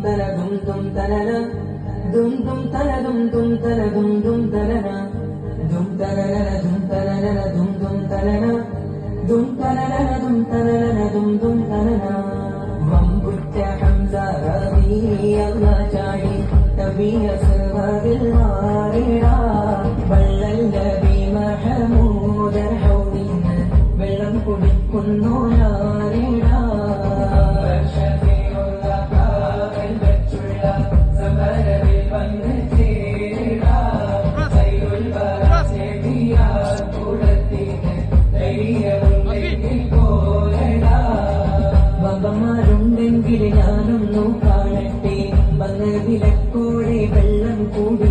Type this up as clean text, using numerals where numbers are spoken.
tana dum dum tanana dum dum tana dum dum tana dum dum tanana dum tanana dum tanana dum dum tanana dum tanana dum tanana dum dum tanana വമ്പുറ്റ Hamza റബി അല്ലാ ചാടി നബി അസ്വാദിൽ മാറിടാ വള്ളൽ നബി മഹമൂദർ ഹൗദിന് വെള്ളം കുടിക്കുന്നു നാരിടാ വർഷത്തിലുള്ള കാവൽ വെച്ചുള്ള സമരവിൽ വന്ന് ചേരിടാ സൈറുൽ വറാസെവിയ കൂടത്തിന് ധൈര്യവും പോരടാ വമ്പന്മാരുണ്ടെങ്കിൽ ഞാനൊന്നു കാണട്ടെ വന്ന് വിലക്കോടെ വെള്ളം കൂടി